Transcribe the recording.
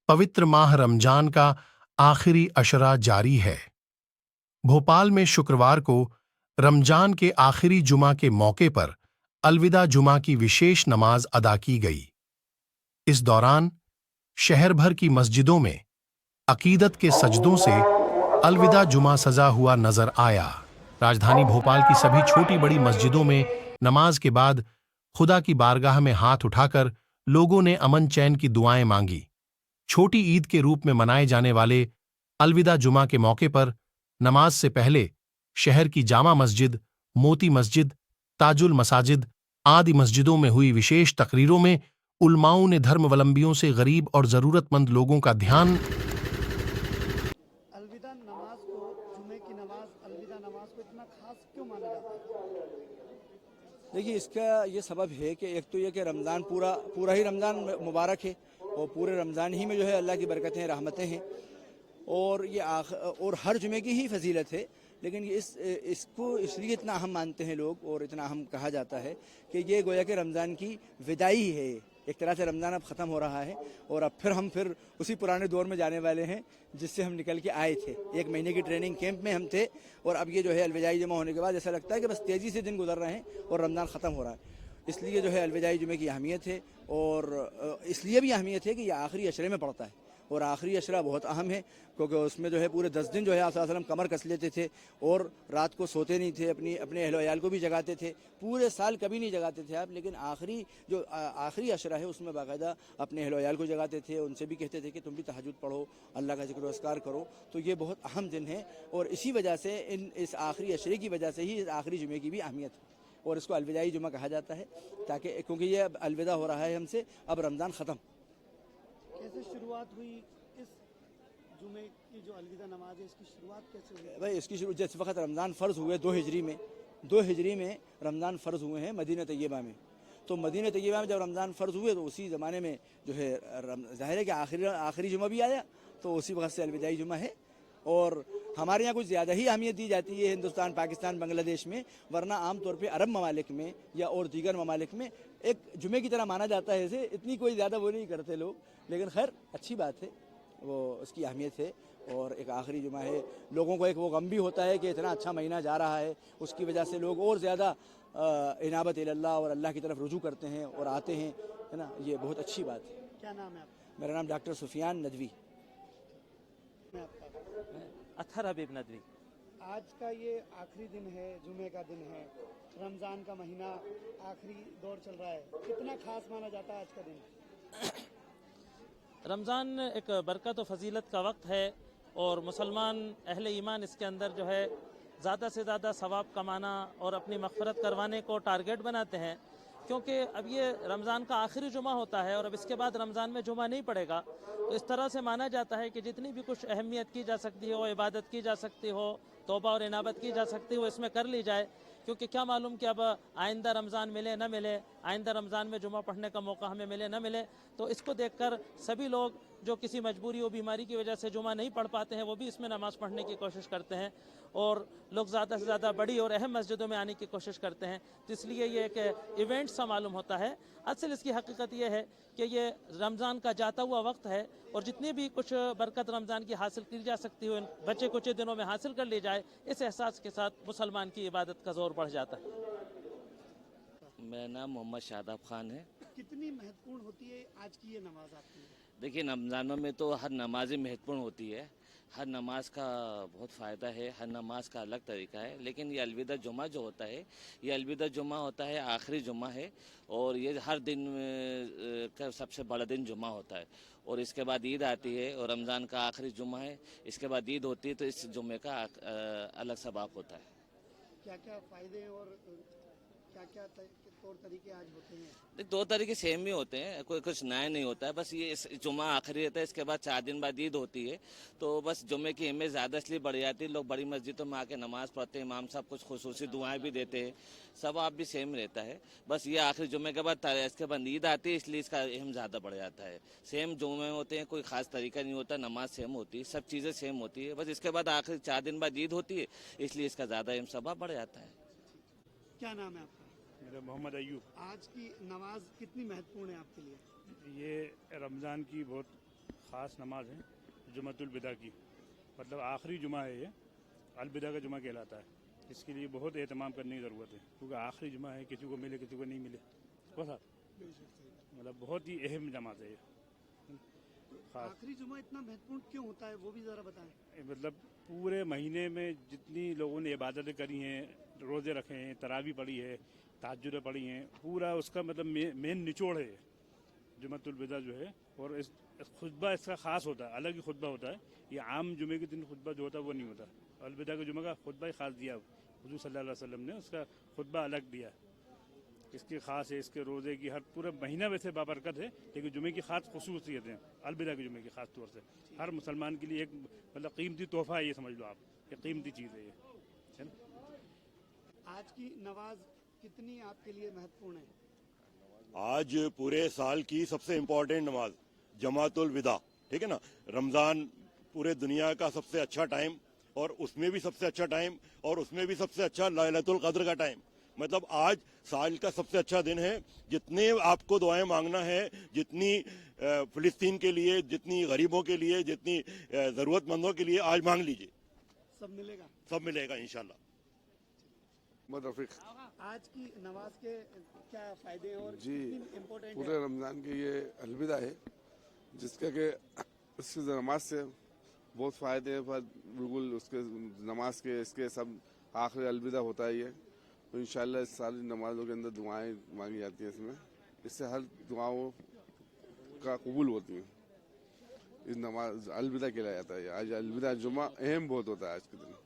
पवित्र माह रमजान का आखिरी अशरा जारी है। भोपाल में शुक्रवार को रमजान के आखिरी जुमा के मौके पर अलविदा जुमा की विशेष नमाज अदा की गई। इस दौरान शहर भर की मस्जिदों में अकीदत के सजदों से अलविदा जुमा सजा हुआ नजर आया। राजधानी भोपाल की सभी छोटी बड़ी मस्जिदों में नमाज के बाद खुदा की बारगाह में हाथ उठाकर लोगों ने अमन चैन की दुआएं मांगी। छोटी ईद के रूप में मनाए जाने वाले अलविदा जुमा के मौके पर नमाज से पहले शहर की जामा मस्जिद, मोती मस्जिद, ताजुल मसाजिद आदि मस्जिदों में हुई विशेष तकरीरों में उलमाओं ने धर्मावलंबियों से गरीब और जरूरतमंद लोगों का ध्यान। अलविदा नमाज को, जुमे की नमाज अलविदा नमाज को इतना खास क्यों माना जाता है? देखिए, इसका ये सबब है कि एक तो ये कि रमज़ान पूरा ही रमज़ान मुबारक है और पूरे रमज़ान ही में जो है अल्लाह की बरकतें रहमतें हैं और और हर जुमे की ही फजीलत है। लेकिन इसको इसलिए इतना अहम मानते हैं लोग और इतना अहम कहा जाता है कि ये गोया कि रमज़ान की विदाई है। एक तरह से रमज़ान अब ख़त्म हो रहा है और अब हम फिर उसी पुराने दौर में जाने वाले हैं जिससे हम निकल के आए थे। 1 महीने की ट्रेनिंग कैंप में हम थे और अब ये जो है अलविदाई जुमा होने के बाद ऐसा लगता है कि बस तेज़ी से दिन गुजर रहे हैं और रमज़ान ख़त्म हो रहा है। इसलिए जो है अलविदाई जुमे की अहमियत है और इसलिए भी अहमियत है कि ये आखिरी अशरे में पड़ता है और आखिरी अशरा बहुत अहम है क्योंकि उसमें जो है पूरे 10 दिन जो है आप सल्लल्लाहु अलैहि वसल्लम कमर कस लेते थे और रात को सोते नहीं थे, अपने अहल वयाल को भी जगाते थे। पूरे साल कभी नहीं जगाते थे आप, लेकिन आखिरी अशरा है उसमें बाकायदा अपने अहल वयाल को जगाते थे, उनसे भी कहते थे कि तुम भी तहज्जुद पढ़ो, अल्लाह का जिक्र अस्कार करो। तो ये बहुत अहम दिन है और इसी वजह से इस आखिरी अशरे की वजह से ही इस आखिरी जुमे की भी अहमियत है और इसको अलविदाई जुमा कहा जाता है ताकि क्योंकि ये अब अलविदा हो रहा है हमसे, अब रमज़ान ख़त्म। कैसे शुरुआत हुई इस जुमे की जो अलविदा नमाज है, इसकी शुरुआत कैसे हुई? भाई इसकी शुरू जिस वक्त रमज़ान फ़र्ज़ हुए 2 हिजरी में रमज़ान फ़र्ज़ हुए हैं मदीना तैयबा में। तो मदीना तैयबा में जब रमज़ान फ़र्ज़ हुए तो उसी ज़माने में जो है ज़ाहिर है कि आखिरी जुमा भी आया, तो उसी वक्त से अलविदाई जुमा है। और हमारे यहाँ कुछ ज़्यादा ही अहमियत दी जाती है हिंदुस्तान, पाकिस्तान, बांग्लादेश में, वरना आम तौर पे अरब ममालिक में या और दीगर ममालिक में एक जुमे की तरह माना जाता है। इसे इतनी कोई ज़्यादा वो नहीं करते लोग, लेकिन खैर अच्छी बात है, वो उसकी अहमियत है और एक आखिरी जुमा है। लोगों को एक वो गम भी होता है कि इतना अच्छा महीना जा रहा है, उसकी वजह से लोग और ज़्यादा इनाबत इल्लाह और अल्लाह की तरफ रुजू करते हैं और आते हैं, है ना। ये बहुत अच्छी बात है। क्या नाम है आपका? मेरा नाम डॉक्टर सुफियान नदवी। अत्थर हबीब नदवी। आज का ये आखिरी दिन है, जुमे का दिन है, रमज़ान का महीना आखिरी दौर चल रहा है, कितना खास माना जाता है आज का दिन? रमज़ान एक बरकत व फजीलत का वक्त है और मुसलमान अहले ईमान इसके अंदर जो है ज़्यादा से ज़्यादा सवाब कमाना और अपनी मग़फ़िरत करवाने को टारगेट बनाते हैं, क्योंकि अब ये रमज़ान का आखिरी जुमा होता है और अब इसके बाद रमज़ान में जुमा नहीं पड़ेगा। तो इस तरह से माना जाता है कि जितनी भी कुछ अहमियत की जा सकती हो, इबादत की जा सकती हो, तौबा और इनाबत की जा सकती हो, इसमें कर ली जाए, क्योंकि क्या मालूम कि अब आइंदा रमज़ान मिले न मिले, आइंदा रमज़ान में जुमा पढ़ने का मौका हमें मिले न मिले। तो इसको देखकर सभी लोग जो किसी मजबूरी और बीमारी की वजह से जुमा नहीं पढ़ पाते हैं वो भी इसमें नमाज़ पढ़ने की कोशिश करते हैं और लोग ज़्यादा से ज़्यादा बड़ी और अहम मस्जिदों में आने की कोशिश करते हैं। तो इसलिए ये एक इवेंट सा मालूम होता है। असल इसकी हकीकत ये है कि ये रमज़ान का जाता हुआ वक्त है और जितनी भी कुछ बरकत रमज़ान की हासिल की जा सकती हो बचे कुछ दिनों में हासिल कर ली जाए, इस एहसास के साथ मुसलमान की इबादत का ज़ोर बढ़ जाता है। मेरा नाम मोहम्मद शादाब खान है। कितनी महत्वपूर्ण होती है आज की ये नमाज आपके लिए? देखिए, रमज़ानों में तो हर नमाज महत्वपूर्ण होती है, हर नमाज का बहुत फ़ायदा है, हर नमाज का अलग तरीका है। लेकिन ये अलविदा जुमा जो होता है, ये अलविदा जुमा होता है, आखिरी जुमा है और ये हर दिन का सबसे बड़ा दिन जुमा होता है और इसके बाद ईद आती है और रमज़ान का आखिरी जुमा है, इसके बाद ईद होती है, तो इस जुमे का अलग सबाब होता है। क्या क्या फ़ायदे और क्या क्या तौर तरीके आज होते हैं? 2 तरीके सेम ही होते हैं, कोई कुछ नया नहीं होता है। बस ये जुमा आखिरी रहता है, इसके बाद 4 दिन बाद ईद होती है, तो बस जुमे की अहमियत ज़्यादा इसलिए बढ़ जाती है। लोग बड़ी मस्जिदों में आके नमाज़ पढ़ते हैं, इमाम साहब कुछ खुसूसी दुआएं भी देते हैं, सब आप भी सेम रहता है। बस ये आखिरी जुमे के बाद इसके बाद ईद आती है, इसलिए इसका अहम ज़्यादा बढ़ जाता है। सेम जुमे होते हैं, कोई ख़ास तरीका नहीं होता, नमाज सेम होती है, सब चीज़ें सेम होती है। बस इसके बाद आखिरी 4 दिन बाद ईद होती है, इसलिए इसका ज़्यादा अहम सबाब बढ़ जाता है। क्या नाम है आपका? मेरा मोहम्मद अयूब। आज की नमाज कितनी महत्वपूर्ण है आपके लिए? ये रमज़ान की बहुत ख़ास नमाज है जुमतुल विदा की, मतलब आखिरी जुमा है ये, अलविदा का जुमा कहलाता है। इसके लिए बहुत एहतमाम करने की ज़रूरत है, क्योंकि आखिरी जुमा है, किसी को मिले किसी को नहीं मिले, बस मतलब बहुत ही अहम नमाज है ये। खास आखिरी जुमा इतना महत्वपूर्ण क्यों होता है, वो भी ज़रा बताएं। मतलब पूरे महीने में जितनी लोगों ने इबादतें करी हैं, रोज़े रखे हैं, तरावी पढ़ी है, तहज्जुदें पढ़ी हैं, पूरा उसका मतलब मेन निचोड़ है जुमतुल विदा जो है। और इस खुतबा इसका ख़ास होता है, अलग ही खुतबा होता है। ये आम जुमे के दिन खुतबा जो होता है वो नहीं होता, अलविदा के जुमे का खुतबा ही ख़ास दिया हुजूर सल्लल्लाहु अलैहि वसल्लम ने, उसका खुतबा अलग दिया। इसकी ख़ास है, इसके रोज़े की हर पूरा महीना वैसे बाबरकत है, लेकिन जुमे की ख़ास खसूसियत है अलविदा के जुमे की ख़ास तौर से। हर मुसलमान के लिए एक मतलब कीमती तोहफ़ा है, ये समझ लो आप, ये कीमती चीज़ है ये, है ना। आज की नमाज कितनी आपके लिए महत्वपूर्ण है? आज पूरे साल की सबसे इम्पोर्टेंट नमाज जमातुल विदा, ठीक है ना। रमज़ान पूरे दुनिया का सबसे अच्छा टाइम, और उसमें भी सबसे अच्छा टाइम, और उसमें भी सबसे अच्छा लैलतुल क़द्र का टाइम। मतलब आज साल का सबसे अच्छा दिन है। जितने आपको दुआएं मांगना है, जितनी फ़िलिस्तीन के लिए, जितनी गरीबों के लिए, जितनी ज़रूरतमंदों के लिए आज मांग लीजिए, सब मिलेगा, सब मिलेगा इंशाल्लाह। आज की नमाज के क्या फ़ायदे हैं और जी, कितनी इम्पोर्टेंट पूरे है? रमज़ान के ये अलविदा है, जिसका कि उसकी नमाज से बहुत फ़ायदे हैं। पर बिल्कुल उसके नमाज के इसके सब आखिरी अलविदा होता है ये, तो इंशाल्लाह इस सारी नमाज़ों के अंदर दुआएं मांगी जाती हैं इसमें, इससे हर दुआओं का कबूल होती हैं। इस नमाज अलविदा कहलाया जाता है। आज अलविदा जुमा अहम बहुत होता है आज के दिन।